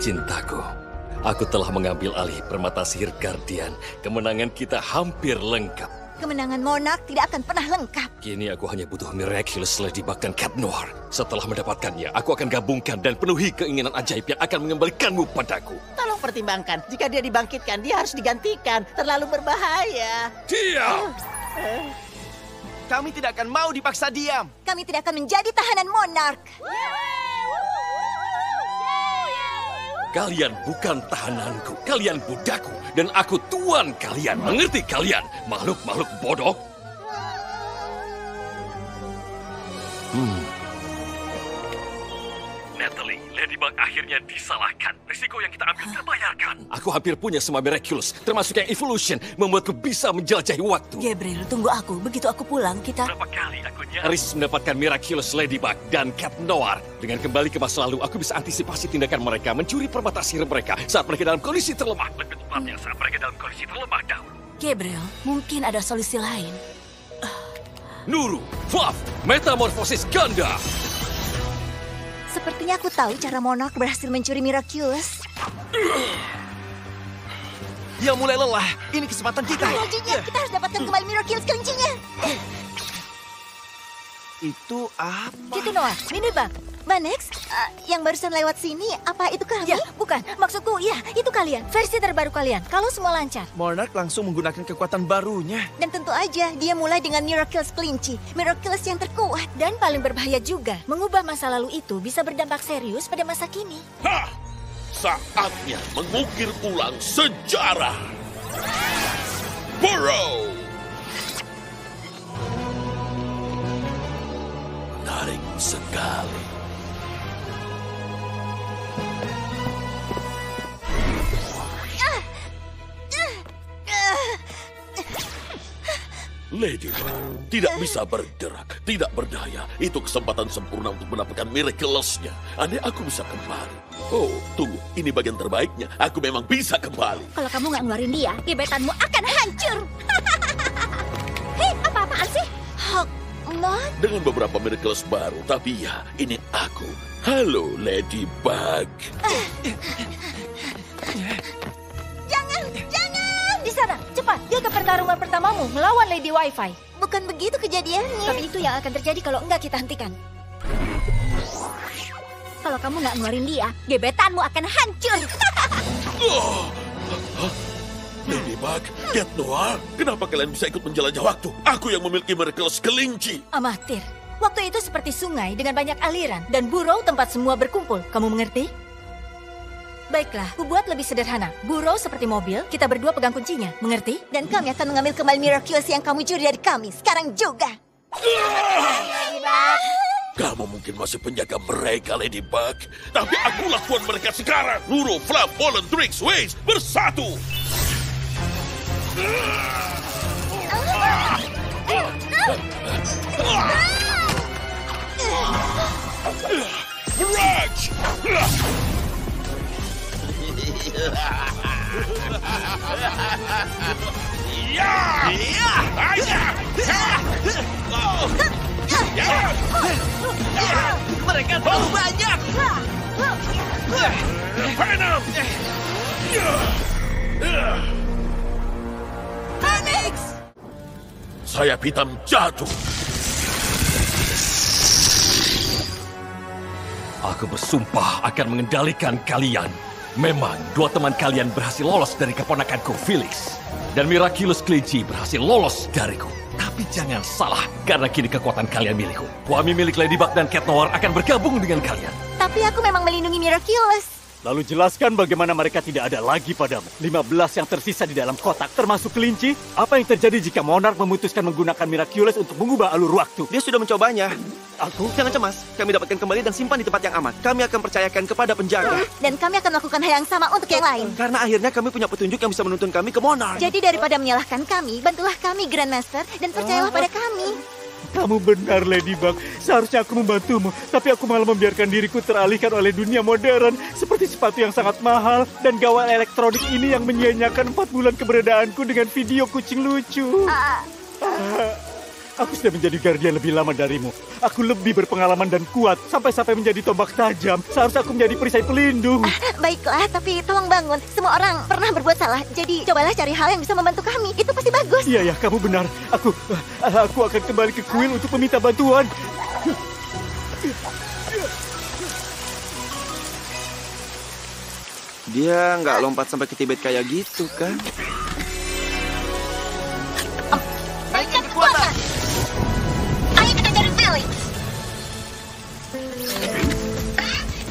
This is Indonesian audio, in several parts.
Cintaku, aku telah mengambil alih permata sihir Guardian. Kemenangan kita hampir lengkap. Kemenangan Monarch tidak akan pernah lengkap. Kini aku hanya butuh Miraculous Ladybug dan Cat Noir. Setelah mendapatkannya, aku akan gabungkan dan penuhi keinginan ajaib yang akan mengembalikanmu padaku. Tolong pertimbangkan, jika dia dibangkitkan, dia harus digantikan. Terlalu berbahaya. Diam! Kami tidak akan mau dipaksa diam. Kami tidak akan menjadi tahanan Monarch. Kalian bukan tahananku, kalian budakku, dan aku tuan kalian. Mengerti kalian, makhluk-makhluk bodoh? Natalie, Ladybug akhirnya disalahkan. Risiko yang kita ambil terbayarkan. Aku hampir punya semua Miraculous, termasuk yang Evolution, membuatku bisa menjelajahi waktu. Gabriel, tunggu aku. Begitu aku pulang, kita... Berapa kali aku nyaris mendapatkan Miraculous Ladybug dan Cat Noir. Dengan kembali ke masa lalu, aku bisa antisipasi tindakan mereka, mencuri permata sihir mereka saat mereka dalam kondisi terlemah. Lebih tepatnya saat mereka dalam kondisi terlemah dahulu. Gabriel, mungkin ada solusi lain. Nuru, Fluff, Metamorfosis Ganda. Sepertinya aku tahu cara Monarch berhasil mencuri Miraculous. Dia mulai lelah. Ini kesempatan kita. Selanjutnya, kita harus dapatkan kembali Miraculous kelincinya. Itu apa? Itu Noah, ini Bang. Manex, yang barusan lewat sini, apa itu kami? Ya, bukan. Maksudku, ya, itu kalian. Versi terbaru kalian. Kalau semua lancar. Monarch langsung menggunakan kekuatan barunya. Dan tentu aja, dia mulai dengan Miraculous kelinci. Miraculous yang terkuat. Dan paling berbahaya juga, mengubah masa lalu itu bisa berdampak serius pada masa kini. Hah! Saatnya mengukir ulang sejarah. Burrow! Menarik sekali. Ladybug tidak bisa bergerak, tidak berdaya. Itu kesempatan sempurna untuk mendapatkan Miraculous-nya. Andai aku bisa kembali. Oh, tunggu. Ini bagian terbaiknya. Aku memang bisa kembali. Kalau kamu nggak ngeluarin dia, gebetanmu akan hancur. Hei, apa-apaan sih? Hawkmoth? Dengan beberapa Miraculous baru, tapi ya, ini aku. Halo, Ladybug. Jangan! Di sana, cepat. Dia ke pertarungan pertamamu melawan Lady Wi-Fi. Bukan begitu kejadiannya. Tapi itu yang akan terjadi kalau enggak kita hentikan. Kalau kamu nggak ngeluarin dia, gebetanmu akan hancur. Ladybug, Cat Noir, kenapa kalian bisa ikut menjelajah waktu? Aku yang memiliki Miraculous kelinci. Amatir. Waktu itu seperti sungai dengan banyak aliran dan Burrow tempat semua berkumpul. Kamu mengerti? Baiklah, ku buat lebih sederhana. Burrow seperti mobil, kita berdua pegang kuncinya. Mengerti? Dan kami akan mengambil kembali Miraculous yang kamu curi dari kami. Sekarang juga. Kamu mungkin masih penjaga mereka, Ladybug. Tapi akulah tuan mereka sekarang. Nuru, Fluff, Pollen, Trix, Waze, bersatu. Rage! Mereka terlalu banyak. Venom! Manex! Sayap hitam jatuh. Aku bersumpah akan mengendalikan kalian. Memang, dua teman kalian berhasil lolos dari keponakanku, Felix. Dan Miraculous kelinci berhasil lolos dariku. Tapi jangan salah, karena kini kekuatan kalian milikku. Suami milik Ladybug dan Cat Noir akan bergabung dengan kalian. Tapi aku memang melindungi Miraculous. Lalu jelaskan bagaimana mereka tidak ada lagi padamu. 15 yang tersisa di dalam kotak, termasuk kelinci. Apa yang terjadi jika Monarch memutuskan menggunakan Miraculous untuk mengubah alur waktu? Dia sudah mencobanya. Aku? Jangan cemas. Kami dapatkan kembali dan simpan di tempat yang aman. Kami akan percayakan kepada penjaga. Dan kami akan melakukan hal yang sama untuk yang lain. Karena akhirnya kami punya petunjuk yang bisa menuntun kami ke Monarch. Jadi daripada menyalahkan kami, bantulah kami, Grandmaster, dan percayalah pada kami. Kamu benar, Ladybug. Seharusnya aku membantumu, tapi aku malah membiarkan diriku teralihkan oleh dunia modern. Seperti sepatu yang sangat mahal dan gawai elektronik ini yang menyia-nyiakan 4 bulan keberadaanku dengan video kucing lucu. Aku sudah menjadi guardian lebih lama darimu. Aku lebih berpengalaman dan kuat. Sampai-sampai menjadi tombak tajam. Seharusnya aku menjadi perisai pelindung. Baiklah, tapi tolong bangun. Semua orang pernah berbuat salah. Jadi cobalah cari hal yang bisa membantu kami. Itu pasti bagus. Iya, kamu benar. Aku akan kembali ke kuil untuk meminta bantuan. Dia nggak lompat sampai ke Tibet kayak gitu, kan? Naikkan kekuatan. Ayo kita cari Felix.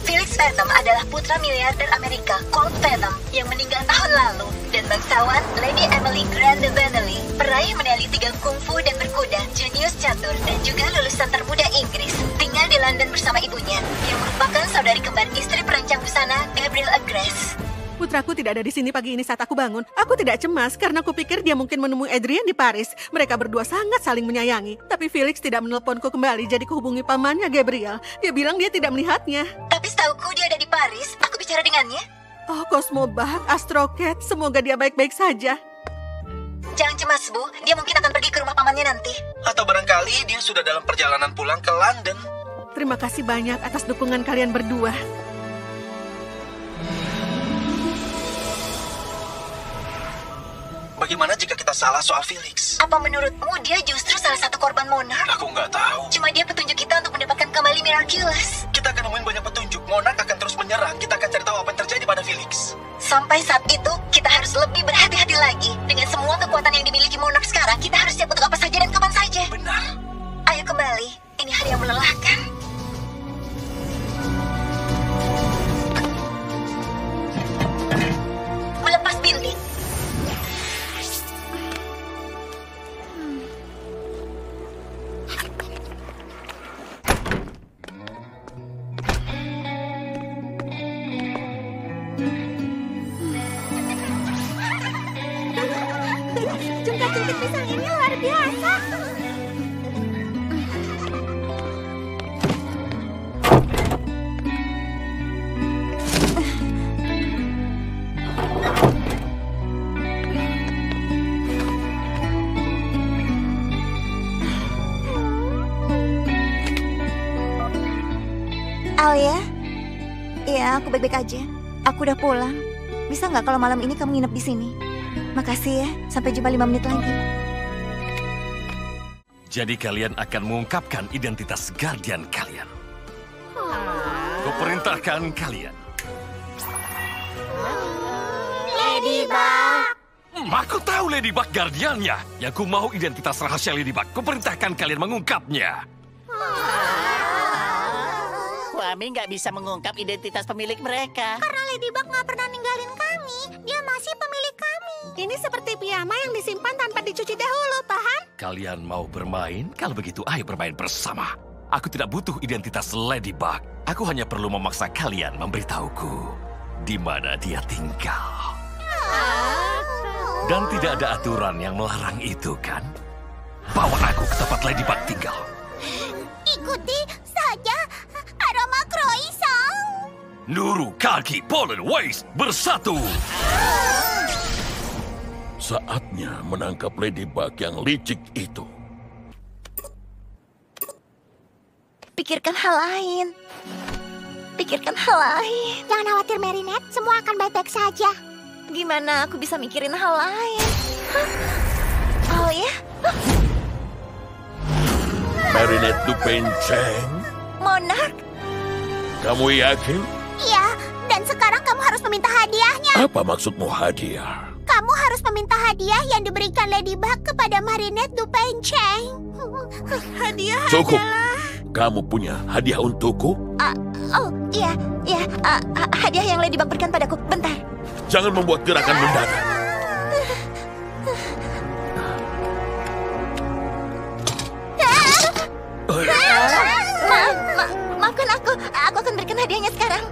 Felix Phantom adalah putra miliarder Amerika, Colt Phantom, yang meninggal tahun lalu. Dan bangsawan Lady Emily Grande Bentley, peraih medali 3 kungfu dan berkuda, jenius catur, dan juga lulusan termuda Inggris. Tinggal di London bersama ibunya, yang merupakan saudari kembar istri perancang busana Gabriel Agreste. Putraku tidak ada di sini pagi ini saat aku bangun. Aku tidak cemas karena aku pikir dia mungkin menemui Adrian di Paris. Mereka berdua sangat saling menyayangi. Tapi Felix tidak menelponku kembali, jadi kuhubungi pamannya Gabriel. Dia bilang dia tidak melihatnya. Tapi setauku dia ada di Paris. Aku bicara dengannya. Oh, Cosmobug, Astrocat, semoga dia baik-baik saja. Jangan cemas, Bu. Dia mungkin akan pergi ke rumah pamannya nanti. Atau barangkali dia sudah dalam perjalanan pulang ke London. Terima kasih banyak atas dukungan kalian berdua. Bagaimana jika kita salah soal Felix? Apa menurutmu dia justru salah satu korban Monarch? Aku nggak tahu. Cuma dia petunjuk kita untuk mendapatkan kembali Miraculous. Kita akan nemuin banyak petunjuk. Monarch akan terus menyerang. Kita akan cari tahu apa yang terjadi pada Felix. Sampai saat itu, kita harus lebih berhati-hati lagi. Dengan semua kekuatan yang dimiliki Monarch sekarang, kita harus siap untuk apa saja dan kapan saja. Benar. Ayo kembali. Ini hari yang melelahkan. Melepas bintik. Jungkat-jungkit pisang ini luar biasa. Alia? Iya, aku baik-baik aja. Aku udah pulang. Bisa nggak kalau malam ini kamu nginep di sini? Makasih ya, sampai jumpa 5 menit lagi. Jadi kalian akan mengungkapkan identitas guardian kalian. Kuperintahkan kalian. Ladybug. Aku tahu Ladybug guardiannya. Yang ku mau identitas rahasia Ladybug. Kuperintahkan kalian mengungkapnya. Kami nggak bisa mengungkap identitas pemilik mereka. Karena Ladybug nggak pernah ninggalin kami. Dia masih pemilik kami. Ini seperti piyama yang disimpan tanpa dicuci dahulu, paham? Kalian mau bermain? Kalau begitu, ayo bermain bersama. Aku tidak butuh identitas Ladybug. Aku hanya perlu memaksa kalian memberitahuku di mana dia tinggal. Dan tidak ada aturan yang melarang itu, kan? Bawa aku ke tempat Ladybug tinggal. Ikuti saja aroma croissant. Nuru, Kaki, Pollen, Waste bersatu. Saatnya menangkap Ladybug yang licik itu. Pikirkan hal lain. Pikirkan hal lain. Jangan khawatir, Marinette. Semua akan baik-baik saja. Gimana aku bisa mikirin hal lain? Oh ya? Marinette Dupain-Cheng, Monarch? kamu yakin? Iya, dan sekarang kamu harus meminta hadiahnya. Apa maksudmu hadiah? Kamu harus meminta hadiah yang diberikan Ladybug kepada Marinette Dupain-Cheng. Hadiah Cukup. adalah... Kamu punya hadiah untukku? Oh, iya. Hadiah yang Ladybug berikan padaku. Bentar. Jangan membuat gerakan mendadak. Maafkan aku. Aku akan berikan hadiahnya sekarang.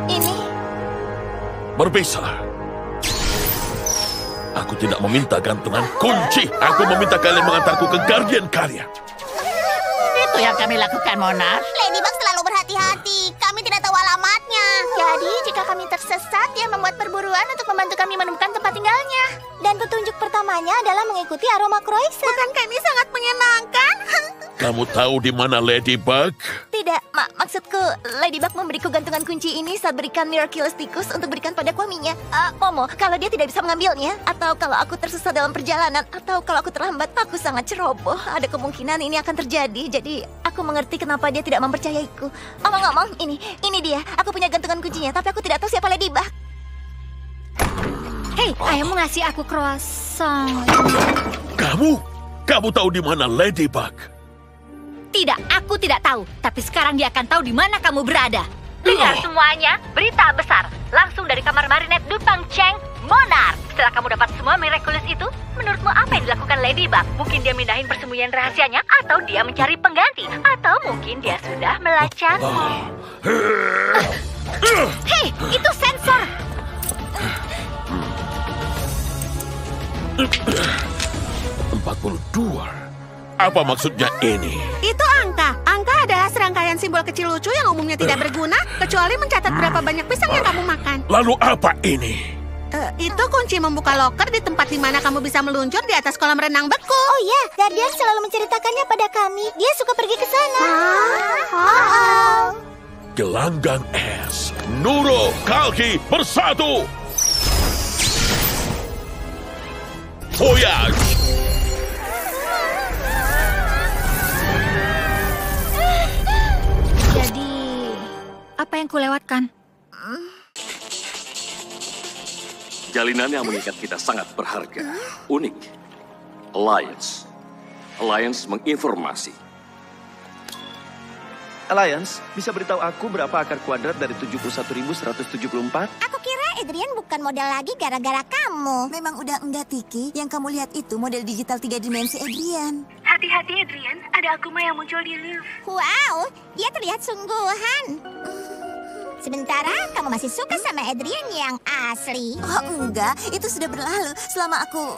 Ini. Berpisah. Aku tidak meminta gantungan kunci. Aku meminta kalian mengantarku ke guardian kalian. Itu yang kami lakukan, Monarch. Ladybug selalu berhati-hati. Kami tidak tahu alamatnya. Jadi, jika kami tersesat, dia membuat perburuan untuk membantu kami menemukan tempat tinggalnya. Dan petunjuk pertamanya adalah mengikuti aroma croissant. Bukankah ini sangat menyenangkan? Kamu tahu di mana Ladybug? Tidak, maksudku, Ladybug memberiku gantungan kunci ini saat berikan Miraculous tikus untuk berikan pada kuaminya. Momo, kalau dia tidak bisa mengambilnya, atau kalau aku tersesat dalam perjalanan, atau kalau aku terlambat, aku sangat ceroboh. Ada kemungkinan ini akan terjadi, jadi aku mengerti kenapa dia tidak mempercayaiku. Ngomong-ngomong, ini dia. Aku punya gantungan kuncinya, tapi aku tidak tahu siapa Ladybug. Hei, ayahmu ngasih aku croissant. Kamu tahu di mana Ladybug? Tidak, aku tidak tahu. Tapi sekarang dia akan tahu di mana kamu berada. Dengar semuanya, berita besar. Langsung dari kamar Marinette Dupang Cheng, Monarch. Setelah kamu dapat semua Miraculous itu, menurutmu apa yang dilakukan Ladybug? Mungkin dia mindahin persembunyian rahasianya, atau dia mencari pengganti, atau mungkin dia sudah melacakmu. Hei, itu sensor. 42. Apa maksudnya ini? Itu angka. Angka adalah serangkaian simbol kecil lucu yang umumnya tidak berguna, kecuali mencatat berapa banyak pisang yang kamu makan. Lalu apa ini? Itu kunci membuka loker di tempat di mana kamu bisa meluncur di atas kolam renang beku. Oh ya, Guardian selalu menceritakannya pada kami. Dia suka pergi ke sana. Gelanggang es, Nuro, Kalki bersatu. Voyage. Jadi, apa yang kulewatkan? Jalinan yang mengikat kita sangat berharga, unik. Alliance. Alliance menginformasi. Alliance, bisa beritahu aku berapa akar kuadrat dari 71.174? Aku kira Adrian bukan model lagi gara-gara kamu. Memang udah enggak, Tiki. Yang kamu lihat itu model digital 3 dimensi Adrian. Hati-hati, Adrian. Ada Akuma yang muncul di lift. Wow, dia terlihat sungguhan. Sementara kamu masih suka sama Adrian yang asli. Oh enggak, itu sudah berlalu. Selama aku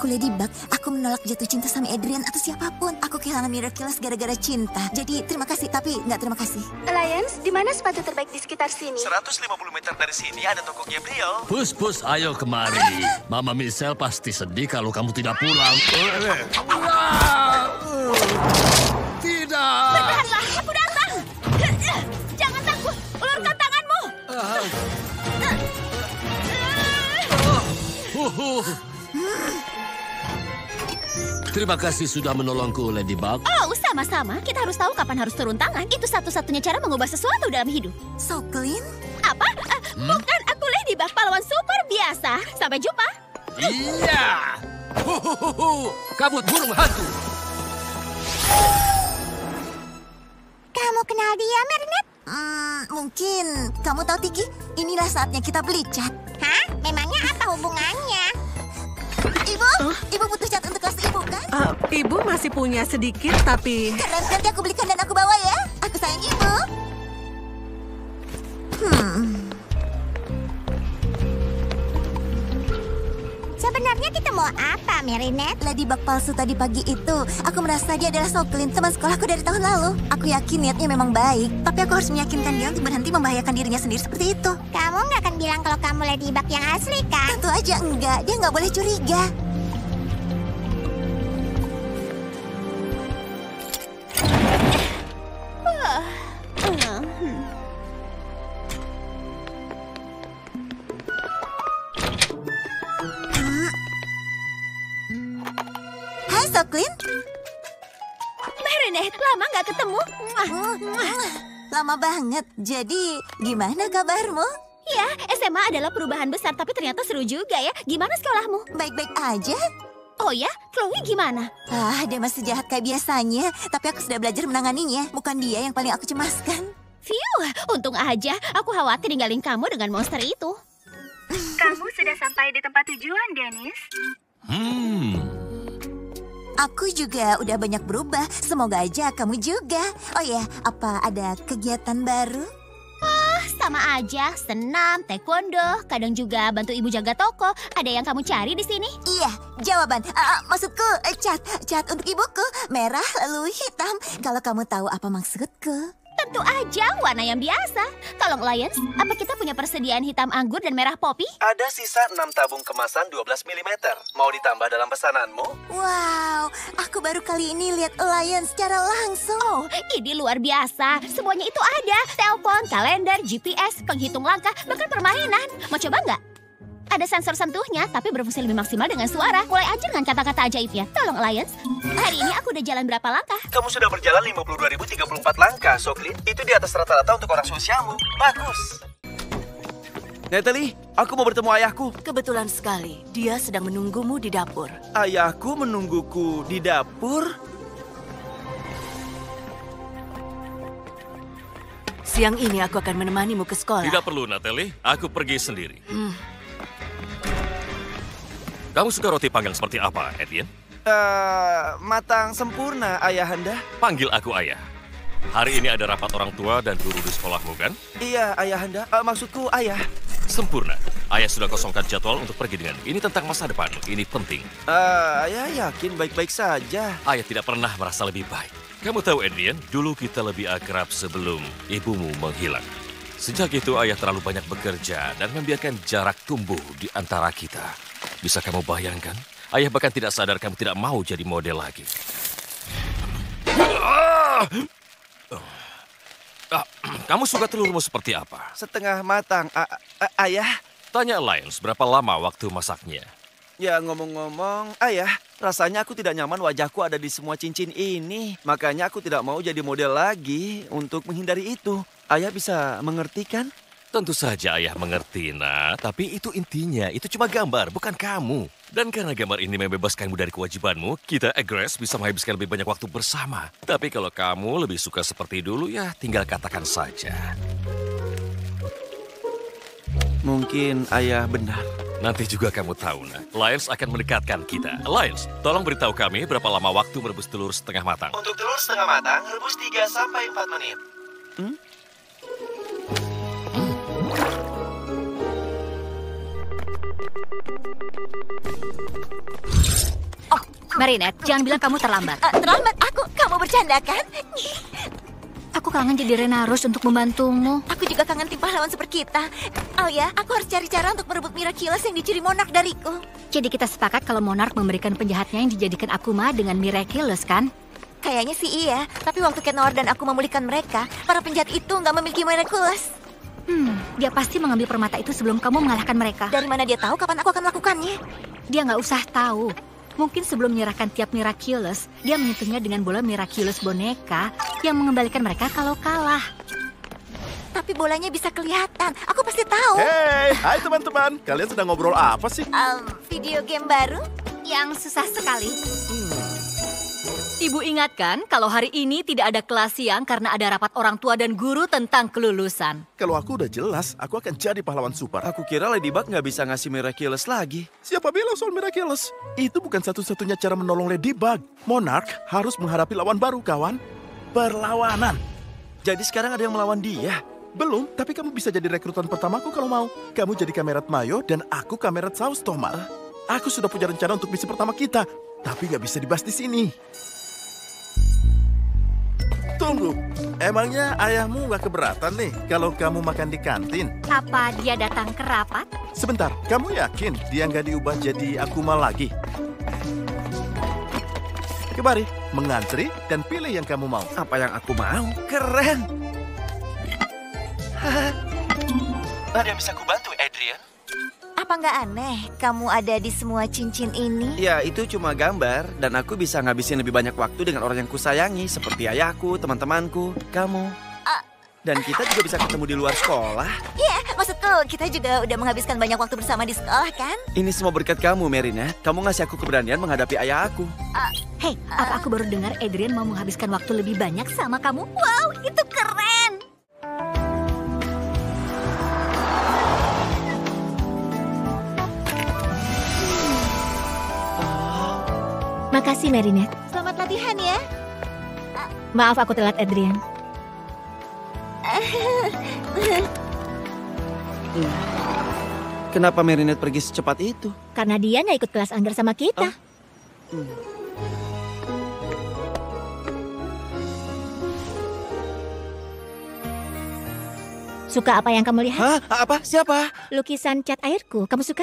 Ladybug, aku menolak jatuh cinta sama Adrian atau siapapun. Aku kehilangan Miraculous gara-gara cinta. Jadi terima kasih, tapi nggak terima kasih. Alliance, di mana sepatu terbaik di sekitar sini? 150 meter dari sini ada toko Gabriel. Pus, ayo kemari. Mama Michelle pasti sedih kalau kamu tidak pulang. Tidak. Bertahanlah, aku datang. Jangan takut, ulurkan tanganmu. Terima kasih sudah menolongku, Ladybug. Oh, sama-sama. Kita harus tahu kapan harus turun tangan. Itu satu-satunya cara mengubah sesuatu dalam hidup. So clean? Apa? Bukan, aku Ladybug, pahlawan super biasa. Sampai jumpa. Iya. Kabut burung hantu. Kamu kenal dia, Marinette? Mungkin. Kamu tahu, Tiki? Inilah saatnya kita beli cat. Hah? Memangnya apa hubungannya? Ibu butuh cat untuk kelas ibu, kan? Ibu masih punya sedikit, tapi... Keren, nanti aku belikan dan aku bawa ya. Aku sayang ibu. Sebenarnya kita mau apa, Marinette? Ladybug palsu tadi pagi itu. Aku merasa dia adalah Soklin, teman sekolahku dari tahun lalu. Aku yakin niatnya memang baik, tapi aku harus meyakinkan dia untuk berhenti membahayakan dirinya sendiri seperti itu. Kamu nggak akan bilang kalau kamu Ladybug yang asli, kan? Tentu aja enggak. Dia nggak boleh curiga. Hai, Soklin. Marinette, lama nggak ketemu. Lama banget. Jadi, gimana kabarmu? Ya, SMA adalah perubahan besar, tapi ternyata seru juga ya. Gimana sekolahmu? Baik-baik aja. Oh ya? Chloe gimana? Dia masih jahat kayak biasanya. Tapi aku sudah belajar menanganinya. Bukan dia yang paling aku cemaskan. Phew, untung aja. Aku khawatir ninggalin kamu dengan monster itu. Kamu sudah sampai di tempat tujuan, Dennis. Aku juga udah banyak berubah. Semoga aja kamu juga. Oh ya, apa ada kegiatan baru? Sama aja. Senam, taekwondo, kadang juga bantu ibu jaga toko. Ada yang kamu cari di sini? Iya, jawaban. Maksudku, cat untuk ibuku. Merah lalu hitam. Kalau kamu tahu apa maksudku. Itu aja warna yang biasa. Tolong, Lions, apa kita punya persediaan hitam anggur dan merah popi? Ada sisa 6 tabung kemasan 12 mm. Mau ditambah dalam pesananmu? Wow, aku baru kali ini lihat Lions secara langsung. Oh, ini luar biasa. Semuanya itu ada. Telepon, kalender, GPS, penghitung langkah, bahkan permainan. Mau coba nggak? Ada sensor sentuhnya, tapi berfungsi lebih maksimal dengan suara. Mulai aja dengan kata-kata ajaibnya. Tolong, Lions. Hari ini aku udah jalan berapa langkah? Kamu sudah berjalan 52.034 langkah, Soklin. Itu di atas rata-rata untuk orang seusiamu. Bagus. Natalie, aku mau bertemu ayahku. Kebetulan sekali, dia sedang menunggumu di dapur. Ayahku menungguku di dapur? Siang ini aku akan menemanimu ke sekolah. Tidak perlu, Natalie. Aku pergi sendiri. Kamu suka roti panggang seperti apa, Adrian? Matang sempurna, Ayahanda. Panggil aku ayah. Hari ini ada rapat orang tua dan guru di sekolahmu, kan? Iya, Ayahanda. Maksudku ayah. Sempurna. Ayah sudah kosongkan jadwal untuk pergi dengan. Ini tentang masa depan. Ini penting. Ayah yakin baik-baik saja. Ayah tidak pernah merasa lebih baik. Kamu tahu, Adrian, dulu kita lebih akrab sebelum ibumu menghilang. Sejak itu ayah terlalu banyak bekerja dan membiarkan jarak tumbuh di antara kita. Bisa kamu bayangkan? Ayah bahkan tidak sadar kamu tidak mau jadi model lagi. Kamu suka telurmu seperti apa? Setengah matang, ayah. Tanya Lions, berapa lama waktu masaknya? Ya ngomong-ngomong, ayah, rasanya aku tidak nyaman wajahku ada di semua cincin ini. Makanya aku tidak mau jadi model lagi untuk menghindari itu. Ayah bisa mengerti kan? Tentu saja ayah mengerti, nak. Tapi itu intinya, itu cuma gambar, bukan kamu. Dan karena gambar ini membebaskanmu dari kewajibanmu, kita Agres bisa menghabiskan lebih banyak waktu bersama. Tapi kalau kamu lebih suka seperti dulu, ya tinggal katakan saja. Mungkin ayah benar. Nanti juga kamu tahu, nak. Lions akan mendekatkan kita. Lions, tolong beritahu kami berapa lama waktu merebus telur setengah matang. Untuk telur setengah matang, rebus 3 sampai 4 menit. Oh, Marinette, jangan bilang kamu terlambat. Terlambat aku? Kamu bercanda kan? Aku kangen jadi Renarus untuk membantumu. Aku juga kangen tim pahlawan seperti kita. Oh ya, aku harus cari cara untuk merebut Miraculous yang dicuri Monarch dariku. Jadi kita sepakat kalau Monarch memberikan penjahatnya yang dijadikan Akuma dengan Miraculous, kan? Kayaknya sih iya, tapi waktu Cat Noir dan aku memulihkan mereka, para penjahat itu nggak memiliki Miraculous. Dia pasti mengambil permata itu sebelum kamu mengalahkan mereka. Dari mana dia tahu kapan aku akan melakukannya? Dia nggak usah tahu. Mungkin sebelum menyerahkan tiap Miraculous, dia menyentuhnya dengan bola Miraculous boneka yang mengembalikan mereka kalau kalah. Tapi bolanya bisa kelihatan. Aku pasti tahu. Hey, hai teman-teman. Kalian sedang ngobrol apa sih? Video game baru? Yang susah sekali. Ibu ingatkan kalau hari ini tidak ada kelas siang karena ada rapat orang tua dan guru tentang kelulusan. Kalau aku udah jelas, aku akan jadi pahlawan super. Aku kira Ladybug nggak bisa ngasih Miraculous lagi. Siapa bilang soal Miraculous? Itu bukan satu-satunya cara menolong Ladybug. Monarch harus menghadapi lawan baru, kawan. Perlawanan. Jadi sekarang ada yang melawan dia? Belum, tapi kamu bisa jadi rekrutan pertamaku kalau mau. Kamu jadi Kamerat Mayo dan aku Kamerat Saus Tomat. Aku sudah punya rencana untuk misi pertama kita, tapi nggak bisa dibahas di sini. Tunggu, emangnya ayahmu nggak keberatan nih kalau kamu makan di kantin? Apa dia datang ke rapat? Sebentar, kamu yakin dia nggak diubah jadi Akuma lagi? Kemari, mengantri dan pilih yang kamu mau. Apa yang aku mau? Keren! Ada yang bisa kubantu, Adrian? Apa nggak aneh kamu ada di semua cincin ini? Ya, itu cuma gambar. Dan aku bisa ngabisin lebih banyak waktu dengan orang yang kusayangi. Seperti ayahku, teman-temanku, kamu. Dan kita juga bisa ketemu di luar sekolah. Iya, maksudku kita juga udah menghabiskan banyak waktu bersama di sekolah, kan? Ini semua berkat kamu, Merina. Kamu ngasih aku keberanian menghadapi ayah aku. Hei, apa aku baru dengar Adrian mau menghabiskan waktu lebih banyak sama kamu? Wow, itu keren! Makasih, Marinette. Selamat latihan ya. Maaf aku telat, Adrian. Kenapa Marinette pergi secepat itu? Karena dia nggak ikut kelas anggar sama kita. Suka apa yang kamu lihat? Hah? Apa? Siapa? Lukisan cat airku. Kamu suka?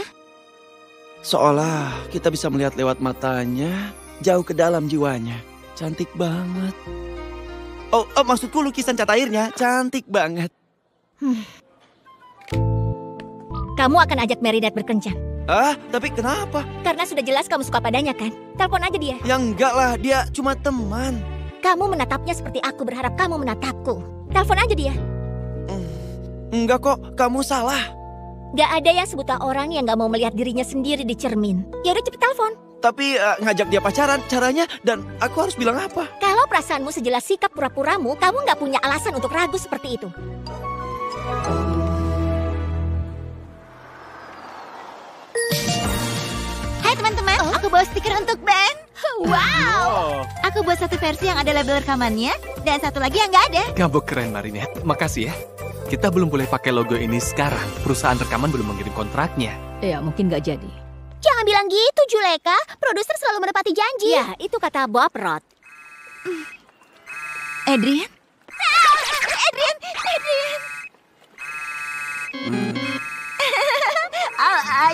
Seolah kita bisa melihat lewat matanya, jauh ke dalam jiwanya. Cantik banget. Oh, maksudku lukisan cat airnya cantik banget. Kamu akan ajak Marinette berkencan. Tapi kenapa? Karena sudah jelas kamu suka padanya kan? Telepon aja dia. Ya enggak lah, dia cuma teman. Kamu menatapnya seperti aku berharap kamu menatapku. Telepon aja dia. Enggak kok, kamu salah. Gak ada yang sebuta orang yang gak mau melihat dirinya sendiri di cermin. Ya udah cepet telepon. Tapi ngajak dia pacaran, caranya, dan aku harus bilang apa? Kalau perasaanmu sejelas sikap pura-puramu, kamu gak punya alasan untuk ragu seperti itu. Hai teman-teman, aku bawa stiker untuk Ben. Wow! Aku buat satu versi yang ada label rekamannya, dan satu lagi yang gak ada. Kamu keren, Marinette. Makasih ya. Kita belum boleh pakai logo ini sekarang. Perusahaan rekaman belum mengirim kontraknya. Ya, mungkin gak jadi. Jangan bilang gitu, Juleka. Produser selalu menepati janji. Ya, itu kata Bob Roth. Adrian? Adrian!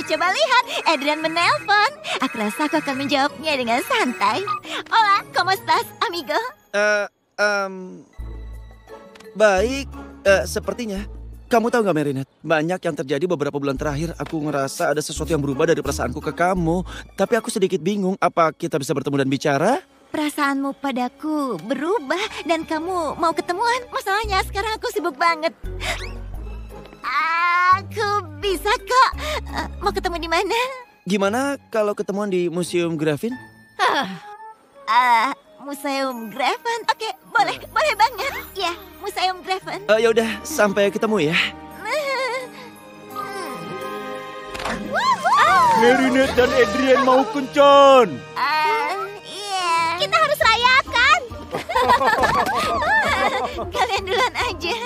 Coba lihat, Adrian menelpon. Aku rasa aku akan menjawabnya dengan santai. Hola, ¿cómo estás, amigo? Baik, sepertinya. Kamu tahu nggak, Marinette? Banyak yang terjadi beberapa bulan terakhir. Aku ngerasa ada sesuatu yang berubah dari perasaanku ke kamu. Tapi aku sedikit bingung, apa kita bisa bertemu dan bicara? Perasaanmu padaku berubah dan kamu mau ketemuan. Masalahnya sekarang aku sibuk banget. Aku bisa kok. Mau ketemu di mana? Gimana kalau ketemuan di Museum Graffin? Museum Graffin. Oke, boleh banget. Ya, Museum Graffin. Ya udah, sampai ketemu ya. Marinette dan Adrian mau kencan. Iya. Kita harus rayakan. Kalian duluan aja.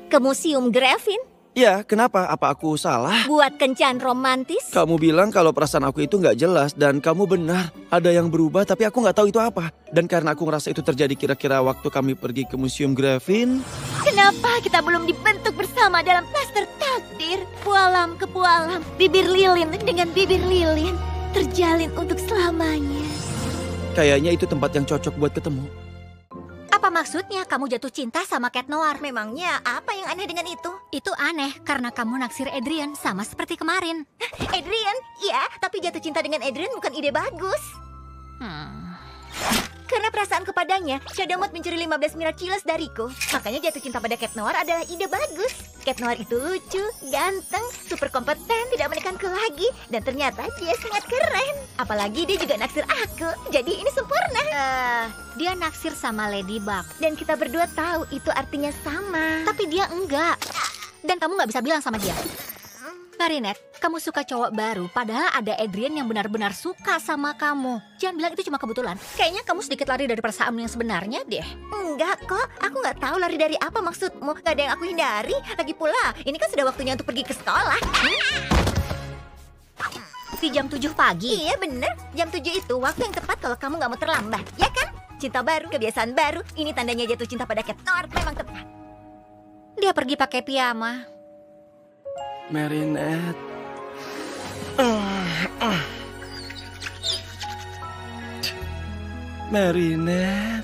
Ke Museum Graffin? Ya, kenapa? Apa aku salah? Buat kencan romantis? Kamu bilang kalau perasaan aku itu nggak jelas dan kamu benar. Ada yang berubah tapi aku nggak tahu itu apa. Dan karena aku ngerasa itu terjadi kira-kira waktu kami pergi ke Museum Graffin. Kenapa kita belum dibentuk bersama dalam plaster takdir? Pualam ke pualam, bibir lilin dengan bibir lilin. Terjalin untuk selamanya. Kayaknya itu tempat yang cocok buat ketemu. Apa maksudnya kamu jatuh cinta sama Cat Noir? Memangnya apa yang aneh dengan itu? Itu aneh karena kamu naksir Adrian sama seperti kemarin. Adrian? Iya, tapi jatuh cinta dengan Adrian bukan ide bagus. Karena perasaan kepadanya, Shadow Moon mencuri 15 miraculous dariku. Makanya jatuh cinta pada Cat Noir adalah ide bagus. Cat Noir itu lucu, ganteng, super kompeten, tidak menekanku lagi. Dan ternyata dia sangat keren. Apalagi dia juga naksir aku. Jadi ini sempurna. Dia naksir sama Ladybug. Dan kita berdua tahu itu artinya sama. Tapi dia enggak. Dan kamu nggak bisa bilang sama dia. Marinette, kamu suka cowok baru, padahal ada Adrian yang benar-benar suka sama kamu. Jangan bilang itu cuma kebetulan. Kayaknya kamu sedikit lari dari perasaanmu yang sebenarnya deh. Enggak kok, aku nggak tahu lari dari apa maksudmu. Gak ada yang aku hindari. Lagi pula, ini kan sudah waktunya untuk pergi ke sekolah. Di jam 7 pagi? Iya bener, jam 7 itu waktu yang tepat kalau kamu nggak mau terlambat, ya kan? Cinta baru, kebiasaan baru. Ini tandanya jatuh cinta pada Cat Noir, memang tepat. Dia pergi pakai piyama. Marinette. Marinette.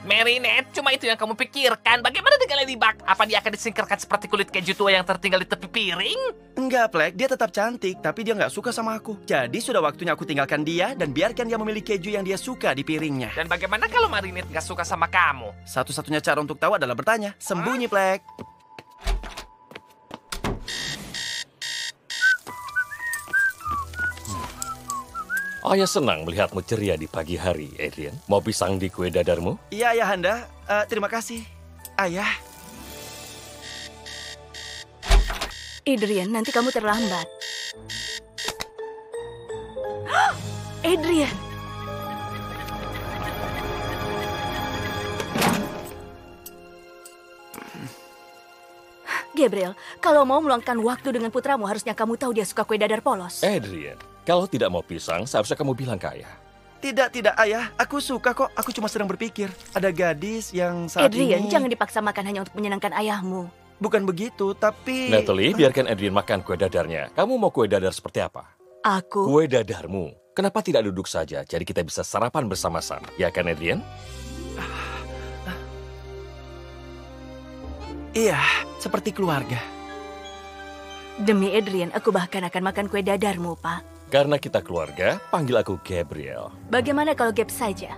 Marinette, cuma itu yang kamu pikirkan. Bagaimana dengan Ladybug? Apa dia akan disingkirkan seperti kulit keju tua yang tertinggal di tepi piring? Enggak, Plek. Dia tetap cantik, tapi dia nggak suka sama aku. Jadi sudah waktunya aku tinggalkan dia dan biarkan dia memilih keju yang dia suka di piringnya. Dan bagaimana kalau Marinette nggak suka sama kamu? Satu-satunya cara untuk tahu adalah bertanya. Sembunyi, Plek. Ayah senang melihatmu ceria di pagi hari, Adrian. Mau pisang di kue dadarmu? Iya, Ayahanda. Terima kasih, Ayah. Adrian, nanti kamu terlambat. Adrian! Gabriel, kalau mau meluangkan waktu dengan putramu, harusnya kamu tahu dia suka kue dadar polos. Adrian, kalau tidak mau pisang, seharusnya kamu bilang ke ayah. Tidak, Ayah. Aku suka kok. Aku cuma sedang berpikir. Ada gadis yang saat Adrian, ini... jangan dipaksa makan hanya untuk menyenangkan ayahmu. Bukan begitu, tapi... Natalie, biarkan Adrian makan kue dadarnya. Kamu mau kue dadar seperti apa? Aku... Kue dadarmu. Kenapa tidak duduk saja? Jadi kita bisa sarapan bersama-sama. Ya kan, Adrian? Iya, seperti keluarga. Demi Adrian, aku bahkan akan makan kue dadarmu, Pak. Karena kita keluarga, panggil aku Gabriel. Bagaimana kalau Gap saja?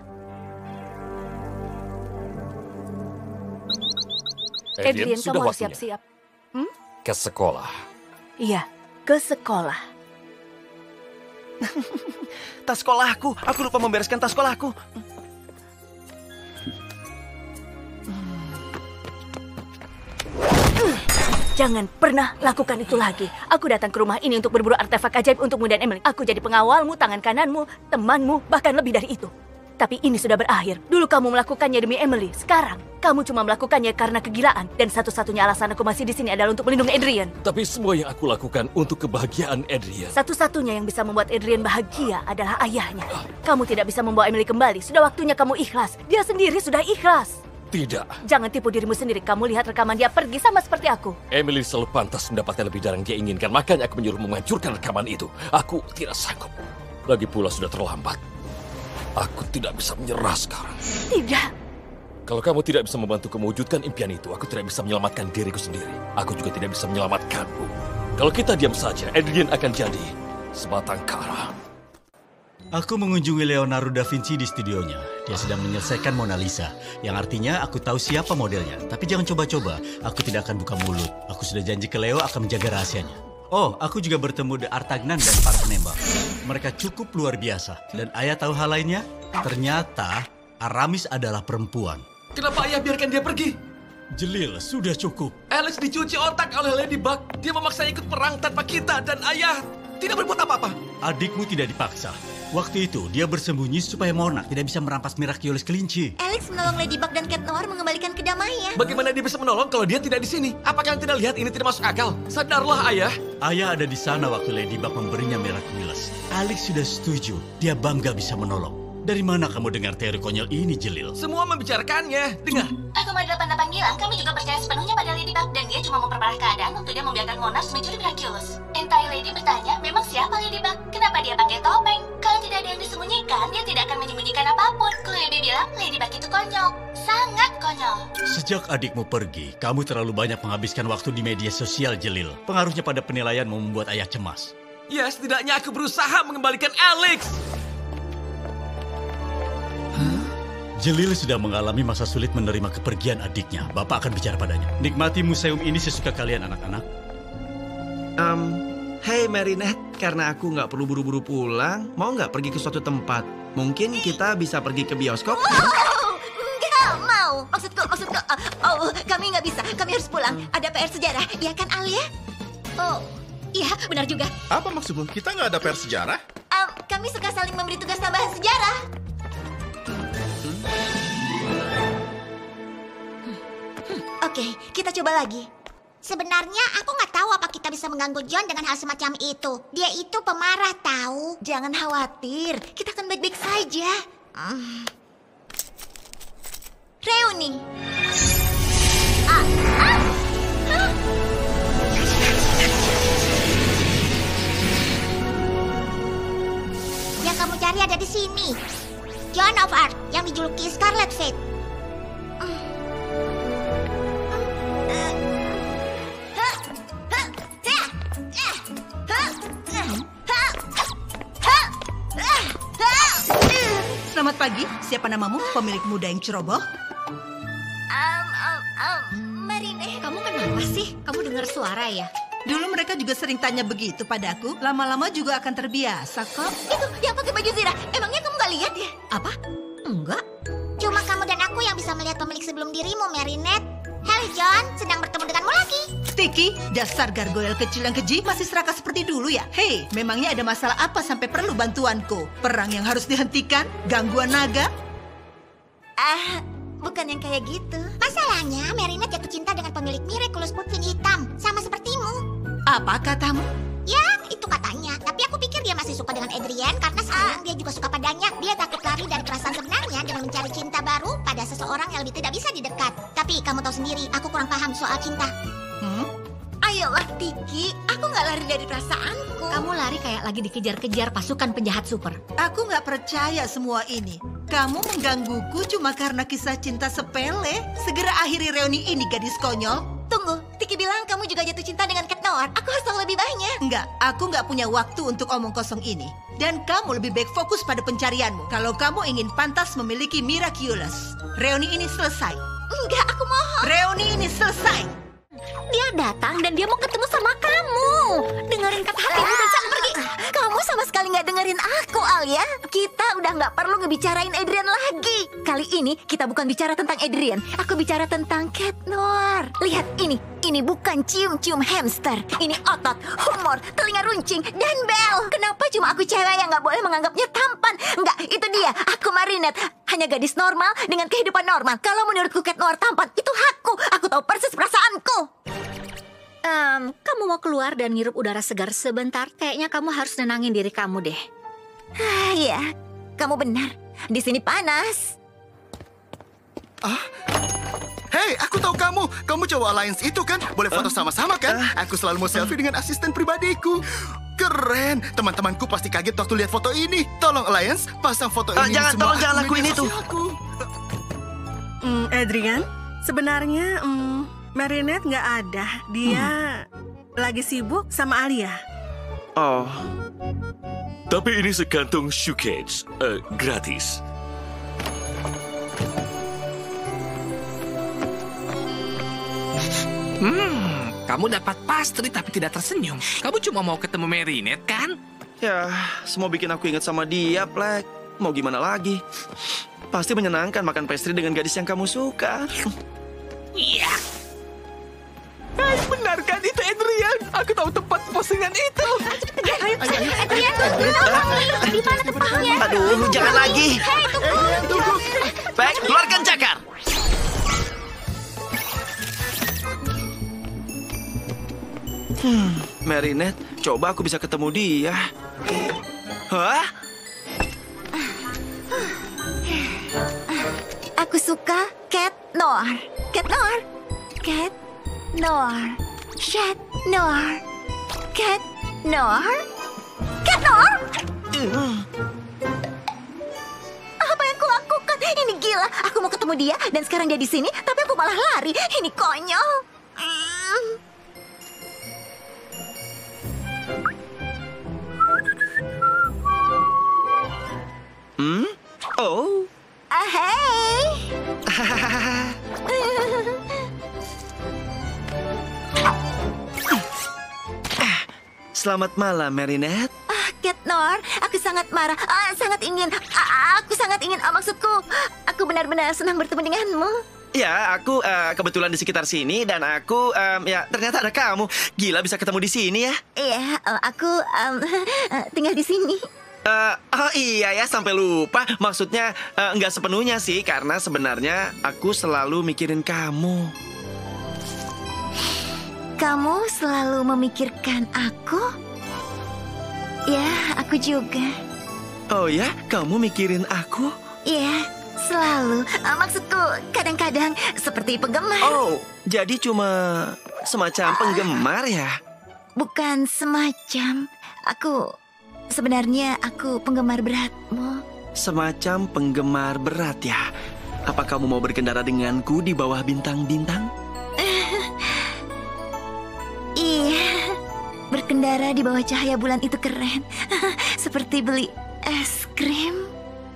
Adrian, sudah kamu harus waktunya. siap-siap. Ke sekolah. Iya, ke sekolah. Tas sekolahku. Aku lupa membereskan tas sekolahku. Jangan pernah lakukan itu lagi. Aku datang ke rumah ini untuk berburu artefak ajaib untukmu dan Emily. Aku jadi pengawalmu, tangan kananmu, temanmu, bahkan lebih dari itu. Tapi ini sudah berakhir. Dulu kamu melakukannya demi Emily. Sekarang, kamu cuma melakukannya karena kegilaan. Dan satu-satunya alasan aku masih di sini adalah untuk melindungi Adrian. Tapi semua yang aku lakukan untuk kebahagiaan Adrian. Satu-satunya yang bisa membuat Adrian bahagia adalah ayahnya. Kamu tidak bisa membawa Emily kembali. Sudah waktunya kamu ikhlas. Dia sendiri sudah ikhlas. Tidak. Jangan tipu dirimu sendiri. Kamu lihat rekaman dia pergi sama seperti aku. Emily selalu pantas mendapatkan lebih dari yang dia inginkan. Makanya aku menyuruh menghancurkan rekaman itu. Aku tidak sanggup. Lagi pula sudah terlambat. Aku tidak bisa menyerah sekarang. Tidak. Kalau kamu tidak bisa membantu mewujudkan impian itu, aku tidak bisa menyelamatkan diriku sendiri. Aku juga tidak bisa menyelamatkanmu. Kalau kita diam saja, Adrian akan jadi sebatang kara. Aku mengunjungi Leonardo da Vinci di studionya. Dia sedang menyelesaikan Mona Lisa, yang artinya aku tahu siapa modelnya. Tapi jangan coba-coba, aku tidak akan buka mulut. Aku sudah janji ke Leo akan menjaga rahasianya. Oh, aku juga bertemu The Artagnan dan para penembak. Mereka cukup luar biasa. Dan ayah tahu hal lainnya? Ternyata Aramis adalah perempuan. Kenapa ayah biarkan dia pergi? Jelil, sudah cukup. Alex dicuci otak oleh Ladybug. Dia memaksanya ikut perang tanpa kita dan ayah tidak berbuat apa-apa. Adikmu tidak dipaksa. Waktu itu, dia bersembunyi supaya Monarch tidak bisa merampas Miraculous kelinci. Alex menolong Ladybug dan Cat Noir mengembalikan kedamaian. Bagaimana dia bisa menolong kalau dia tidak di sini? Apa kalian tidak lihat ini tidak masuk akal? Sadarlah, ayah. Ayah ada di sana waktu Ladybug memberinya Miraculous. Alex sudah setuju. Dia bangga bisa menolong. Dari mana kamu dengar teori konyol ini, Jelil? Semua membicarakannya. Dengar. Agama 88 bilang kami juga percaya sepenuhnya pada Ladybug dan dia cuma memperparah keadaan waktu dia membiarkan Monarch mencuri Miraculous. Entire Lady bertanya, memang siapa Ladybug? Kenapa dia pakai topeng? Kalau tidak ada yang disembunyikan, dia tidak akan menyembunyikan apapun. Chloe bilang Ladybug itu konyol. Sangat konyol. Sejak adikmu pergi, kamu terlalu banyak menghabiskan waktu di media sosial, Jelil. Pengaruhnya pada penilaian membuat ayah cemas. Ya, setidaknya aku berusaha mengembalikan Alex. Jelil sudah mengalami masa sulit menerima kepergian adiknya. Bapak akan bicara padanya. Nikmati museum ini sesuka kalian, anak-anak. Hey Marinette, karena aku nggak perlu buru-buru pulang, mau nggak pergi ke suatu tempat? Mungkin kita bisa pergi ke bioskop? Nggak mau. Maksudku, kami nggak bisa. Kami harus pulang. Ada PR sejarah, iya kan Alia? Oh, iya benar juga. Apa maksudmu? Kita nggak ada PR sejarah? Kami suka saling memberi tugas tambahan sejarah. Oke, kita coba lagi. Sebenarnya aku nggak tahu apa kita bisa mengganggu John dengan hal semacam itu. Dia itu pemarah tahu. Jangan khawatir, kita akan baik-baik saja. Reuni. Yang kamu cari ada di sini. Joan of Arc yang dijuluki Scarlet Fate. Selamat pagi, siapa namamu? Pemilik muda yang ceroboh? Marine, kamu kenapa sih? Kamu dengar suara ya? Dulu mereka juga sering tanya begitu padaku. Lama-lama juga akan terbiasa kok. Itu yang pakai baju zirah. Emangnya kamu gak lihat ya? Apa? Enggak. Cuma kamu dan aku yang bisa melihat pemilik sebelum dirimu, Marinette. Halo John, sedang bertemu denganmu lagi. Sticky, dasar gargoyle kecil yang keji masih serakah seperti dulu ya? Hei, memangnya ada masalah apa sampai perlu bantuanku? Perang yang harus dihentikan? Gangguan naga? Bukan yang kayak gitu. Masalahnya, Marinette jatuh cinta dengan pemilik Miraculous Putri Hitam, sama sepertimu. Apa katamu? Ya, itu katanya. Tapi aku pikir dia pasti suka dengan Adrian karena sekarang dia juga suka padanya. Dia takut lari dari perasaan sebenarnya dengan mencari cinta baru pada seseorang yang lebih tidak bisa didekat. Tapi kamu tahu sendiri, aku kurang paham soal cinta. Ayolah, Tiki. Aku nggak lari dari perasaanku. Kamu lari kayak lagi dikejar-kejar pasukan penjahat super. Aku nggak percaya semua ini. Kamu menggangguku cuma karena kisah cinta sepele. Segera akhiri reuni ini, gadis konyol. Tunggu, Tiki bilang kamu juga jatuh cinta dengan Cat Noir. Aku harus tahu lebih banyak. Enggak, aku nggak punya waktu untuk omong kosong ini. Dan kamu lebih baik fokus pada pencarianmu. Kalau kamu ingin pantas memiliki Miraculous. Reuni ini selesai. Enggak, aku mohon. Reuni ini selesai. Dia datang dan dia mau ketemu sama kamu. Dengerin kata hatimu dan jangan pergi. Kamu sama sekali nggak dengerin aku, Alia. Kita udah nggak perlu ngebicarain Adrian lagi. Kali ini kita bukan bicara tentang Adrian. Aku bicara tentang Cat Noir. Lihat ini. Ini bukan cium-cium hamster. Ini otot, humor, telinga runcing, dan bel. Kenapa cuma aku cewek yang nggak boleh menganggapnya tampan? Enggak, itu dia. Aku Marinette. Hanya gadis normal dengan kehidupan normal. Kalau menurutku Cat Noir tampan, itu hakku. Aku tahu persis perasaanku. Kamu mau keluar dan ngirup udara segar sebentar? Kayaknya kamu harus nenangin diri kamu deh. Ya, kamu benar. Di sini panas. Hei, aku tahu kamu. Kamu cowok Alliance itu kan? Boleh foto sama-sama kan? Aku selalu mau selfie dengan asisten pribadiku. Keren. Teman-temanku pasti kaget waktu lihat foto ini. Tolong Alliance, pasang foto ini Jangan, semua tolong jangan lakuin itu. Adrian, sebenarnya Marinette nggak ada. Dia lagi sibuk sama Alia. Oh. Tapi ini sekantung shoecase, gratis. Kamu dapat pastry tapi tidak tersenyum. Kamu cuma mau ketemu Marinette, kan? Ya, semua bikin aku ingat sama dia, Black. Mau gimana lagi? Pasti menyenangkan makan pastry dengan gadis yang kamu suka. Iya. Benar kan itu Adrian? Aku tahu tempat postingan itu. Ayo, Adrian, di mana tempatnya? Aduh, jangan lagi. Hei, tunggu. Baik, keluarkan cakar. Marinette, coba aku bisa ketemu dia. Hah? Aku suka Cat Noir. Cat Noir. Cat Noir. Cat Noir. Cat Noir. Cat Noir. Apa yang kulakukan? Ini gila. Aku mau ketemu dia dan sekarang dia di sini, tapi aku malah lari. Ini konyol. Oh. Hey. Selamat malam, Marinette. Cat Noir, aku sangat marah. Aku sangat ingin. Maksudku, aku benar-benar senang bertemu denganmu. Ya, aku kebetulan di sekitar sini dan aku ya ternyata ada kamu. Gila bisa ketemu di sini ya. Iya, aku tinggal di sini. Oh iya ya, sampai lupa. Maksudnya nggak sepenuhnya sih, karena sebenarnya aku selalu mikirin kamu. Kamu selalu memikirkan aku? Ya, aku juga. Oh ya, kamu mikirin aku? Iya, selalu. Maksudku, kadang-kadang seperti penggemar. Oh, jadi cuma semacam penggemar ya? Bukan semacam. Sebenarnya aku penggemar beratmu. Semacam penggemar berat ya? Apa kamu mau berkendara denganku di bawah bintang-bintang? Iya, berkendara di bawah cahaya bulan itu keren. Seperti beli es krim.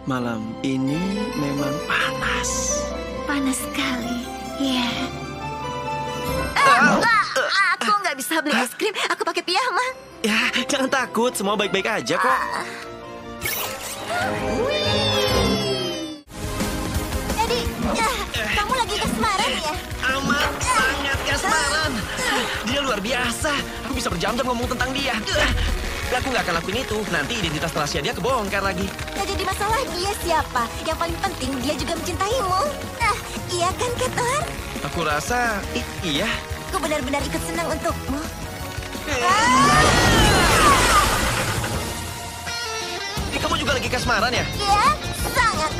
Malam ini memang panas. Panas sekali, ya. Aku nggak bisa beli es krim, aku pakai piyama. Ya, jangan takut, semua baik-baik aja kok. Jadi, kamu lagi kasmaran ya? Amat sangat kasmaran. Dia luar biasa. Aku bisa berjam-jam ngomong tentang dia. Aku nggak akan lakuin itu. Nanti identitas rahasia dia kebongkar lagi. Gak jadi masalah dia siapa. Yang paling penting dia juga mencintaimu. Iya kan, Cat Noir? Aku rasa iya. Aku benar-benar ikut senang untukmu. lagi kasmaran ya? Iya, sangat.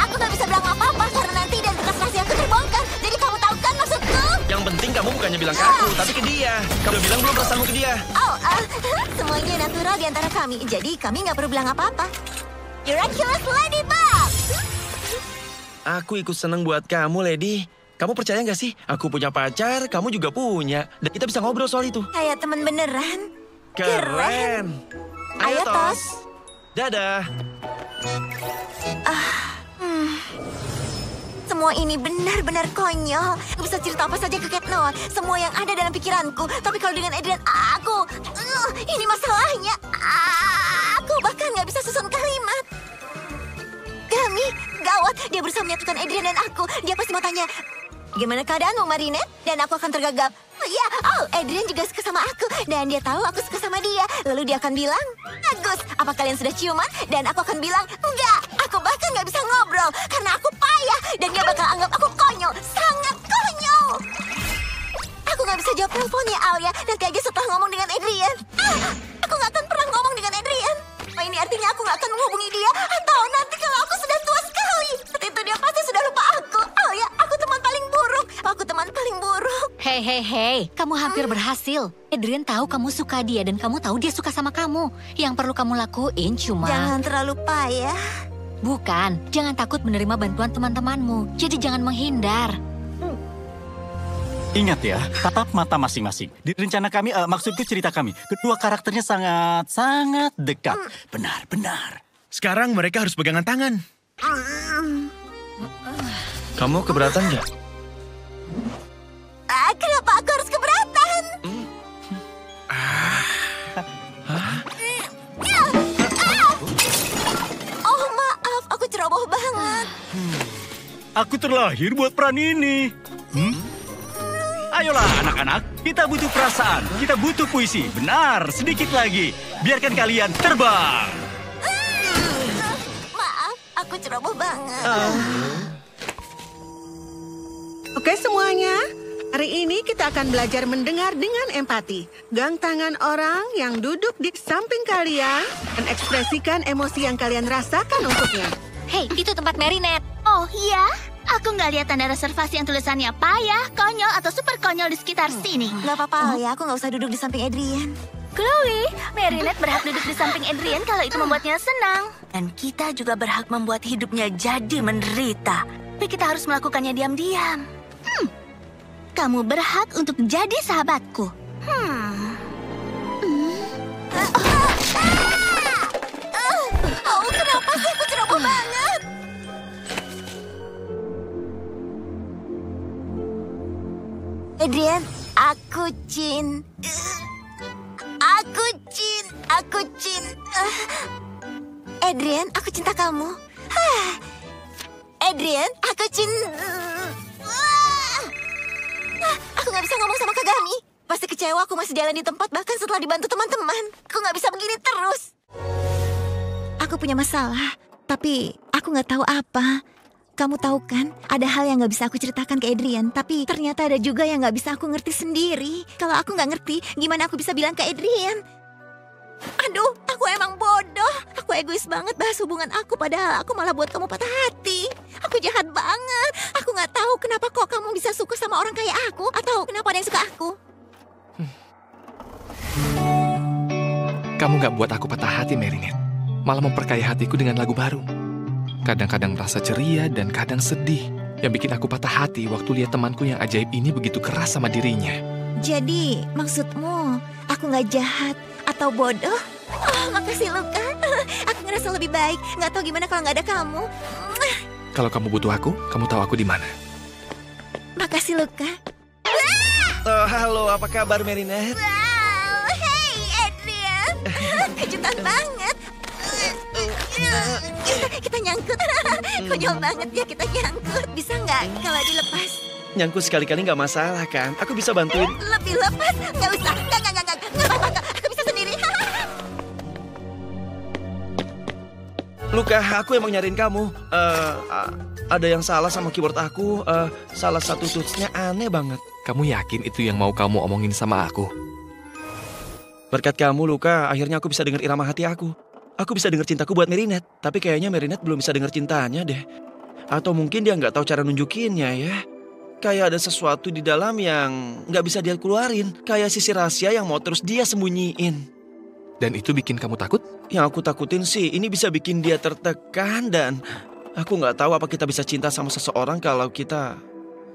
Aku nggak bisa bilang apa-apa karena nanti dan bekas rahasiaku terbongkar. Jadi kamu tahu kan maksudku? Yang penting kamu bukannya bilang ke aku, tapi ke dia. Kamu bilang belum perasaanmu ke dia. Oh, semuanya natural di antara kami. Jadi kami nggak perlu bilang apa-apa. Miraculous Ladybug! Aku ikut seneng buat kamu, Lady. Kamu percaya nggak sih? Aku punya pacar, kamu juga punya. Dan kita bisa ngobrol soal itu. Kayak teman beneran. Keren. Ayo, Tos. Dadah. Semua ini benar-benar konyol. Aku bisa cerita apa saja ke Cat Noah. Semua yang ada dalam pikiranku. Tapi kalau dengan Adrian, ini masalahnya. Aku bahkan nggak bisa susun kalimat. Kami, gawat. Dia berusaha menyatukan Adrian dan aku. Dia pasti mau tanya, gimana keadaanmu, Marinette? Dan aku akan tergagap. Ya, Adrian juga suka sama aku. Dan dia tahu aku suka sama dia. Lalu dia akan bilang, bagus, apa kalian sudah ciuman? Dan aku akan bilang, enggak. Aku bahkan nggak bisa ngobrol. Karena aku payah. Dan dia bakal anggap aku konyol. Sangat konyol. Aku nggak bisa jawab teleponnya, Alia. Nanti aja setelah ngomong dengan Adrian. Aku nggak akan pernah ngomong dengan Adrian. Ini artinya aku nggak akan menghubungi dia. Atau nanti kalau aku sudah tua sekali. Saat itu dia pasti sudah lupa aku. Alia, aku teman paling buruk. Aku teman paling buruk. Hei, kamu hampir berhasil. Adrian tahu kamu suka dia dan kamu tahu dia suka sama kamu. Yang perlu kamu lakuin cuma... Jangan terlalu payah. Bukan, jangan takut menerima bantuan teman-temanmu. Jadi jangan menghindar. Ingat ya, tatap mata masing-masing. Di rencana kami, maksudku cerita kami, kedua karakternya sangat dekat. Benar. Sekarang mereka harus pegangan tangan. Kamu keberatan nggak? Kenapa aku harus keberatan? Oh, maaf, aku ceroboh banget. Aku terlahir buat peran ini. Ayolah anak-anak, kita butuh perasaan, kita butuh puisi. Benar, sedikit lagi. Biarkan kalian terbang. Maaf, aku ceroboh banget. Oke semuanya, hari ini kita akan belajar mendengar dengan empati. Gang tangan orang yang duduk di samping kalian dan ekspresikan emosi yang kalian rasakan untuknya. Hei, itu tempat Marinette. Oh iya? Aku nggak lihat tanda reservasi yang tulisannya payah, konyol, atau super konyol di sekitar sini. Nggak apa-apa, ya. Aku nggak usah duduk di samping Adrian. Chloe, Marinette berhak duduk di samping Adrian kalau itu membuatnya senang. Dan kita juga berhak membuat hidupnya jadi menderita. Tapi kita harus melakukannya diam-diam. Kamu berhak untuk jadi sahabatku. Kenapa sih aku ceroboh banget? Adrian, aku Cin. Adrian, aku cinta kamu. Adrian, aku Aku nggak bisa ngomong sama Kagami. Pasti kecewa aku masih jalan di tempat bahkan setelah dibantu teman-teman. Aku nggak bisa begini terus. Aku punya masalah, tapi aku nggak tahu apa. Kamu tahu kan, ada hal yang nggak bisa aku ceritakan ke Adrian, tapi ternyata ada juga yang nggak bisa aku ngerti sendiri. Kalau aku nggak ngerti, gimana aku bisa bilang ke Adrian? Aduh, aku emang bodoh. Aku egois banget bahas hubungan aku, padahal aku malah buat kamu patah hati. Aku jahat banget. Aku nggak tahu kenapa kok kamu bisa suka sama orang kayak aku, atau kenapa ada yang suka aku. Kamu nggak buat aku patah hati, Marinette. Malah memperkaya hatiku dengan lagu baru. Kadang-kadang merasa ceria dan kadang sedih. Yang bikin aku patah hati waktu lihat temanku yang ajaib ini begitu keras sama dirinya. Jadi, maksudmu aku nggak jahat atau bodoh? Oh, makasih Luka. Aku ngerasa lebih baik. Nggak tahu gimana kalau nggak ada kamu. Kalau kamu butuh aku, kamu tahu aku di mana. Makasih Luka. Halo, apa kabar Marinette? Wow, hey Adrian. Kejutan banget. Kita nyangkut. Konyol banget ya kita nyangkut. Bisa nggak kalau dilepas? Nyangkut sekali-kali nggak masalah kan? Aku bisa bantuin. Lebih lepas? Nggak usah. Nggak apa-apa. Aku bisa sendiri. Luka, aku emang nyariin kamu. Ada yang salah sama keyboard aku. Salah satu tutsnya aneh banget. Kamu yakin itu yang mau kamu omongin sama aku? Berkat kamu, Luka, akhirnya aku bisa dengar irama hati aku. Aku bisa dengar cintaku buat Marinette, tapi kayaknya Marinette belum bisa dengar cintanya deh. Atau mungkin dia nggak tahu cara nunjukinnya ya. Kayak ada sesuatu di dalam yang nggak bisa dia keluarin. Kayak sisi rahasia yang mau terus dia sembunyiin. Dan itu bikin kamu takut? Yang aku takutin sih, ini bisa bikin dia tertekan dan aku nggak tahu apa kita bisa cinta sama seseorang kalau kita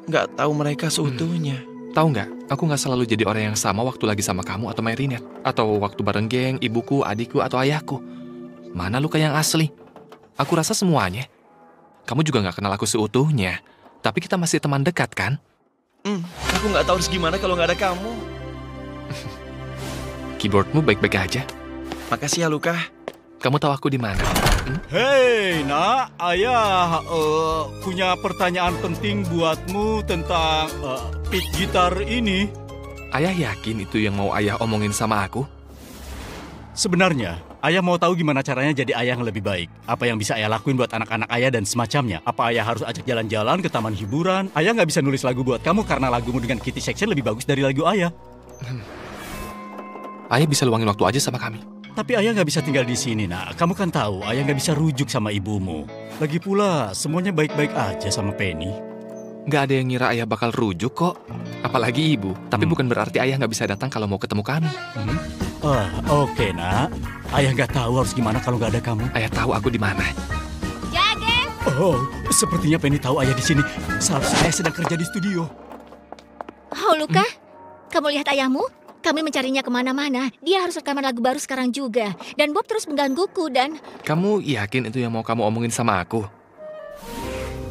nggak tahu mereka seutuhnya. Tahu nggak, aku nggak selalu jadi orang yang sama waktu lagi sama kamu atau Marinette. Atau waktu bareng geng, ibuku, adikku, atau ayahku. Mana Luka yang asli? Aku rasa semuanya. Kamu juga nggak kenal aku seutuhnya. Tapi kita masih teman dekat, kan? Aku nggak tahu harus gimana kalau nggak ada kamu. Keyboardmu baik-baik aja. Makasih ya, Luka. Kamu tahu aku di mana? Hei, Nak, ayah punya pertanyaan penting buatmu tentang pit gitar ini. Ayah yakin itu yang mau ayah omongin sama aku? Sebenarnya, ayah mau tahu gimana caranya jadi ayah yang lebih baik. Apa yang bisa ayah lakuin buat anak-anak ayah dan semacamnya. Apa ayah harus ajak jalan-jalan ke taman hiburan? Ayah nggak bisa nulis lagu buat kamu karena lagumu dengan Kitty Section lebih bagus dari lagu ayah. Ayah bisa luangin waktu aja sama kami. Tapi ayah nggak bisa tinggal di sini, Nak. Kamu kan tahu, ayah nggak bisa rujuk sama ibumu. Lagi pula, semuanya baik-baik aja sama Penny. Nggak ada yang ngira ayah bakal rujuk kok. Apalagi ibu. Tapi bukan berarti ayah nggak bisa datang kalau mau ketemu kami. Oke, Nak. Ayah nggak tahu harus gimana kalau nggak ada kamu. Ayah tahu aku di mana. Jagen! Oh, sepertinya Penny tahu ayah di sini. Seharusnya ayah sedang kerja di studio. Oh, Luka, kamu lihat ayahmu? Kami mencarinya kemana-mana. Dia harus rekaman lagu baru sekarang juga. Dan Bob terus menggangguku dan... Kamu yakin itu yang mau kamu omongin sama aku?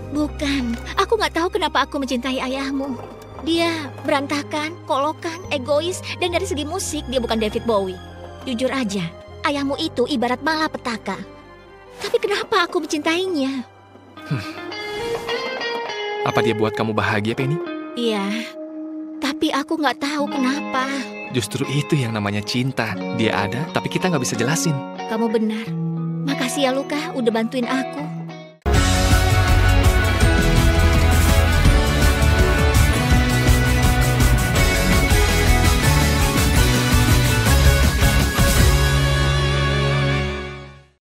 Bukan. Aku nggak tahu kenapa aku mencintai ayahmu. Dia berantakan, kolokan, egois, dan dari segi musik dia bukan David Bowie. Jujur aja, ayahmu itu ibarat malapetaka. Tapi kenapa aku mencintainya? Apa dia buat kamu bahagia, Penny? Iya, tapi aku nggak tahu kenapa. Justru itu yang namanya cinta. Dia ada, tapi kita nggak bisa jelasin. Kamu benar. Makasih ya Luka, udah bantuin aku.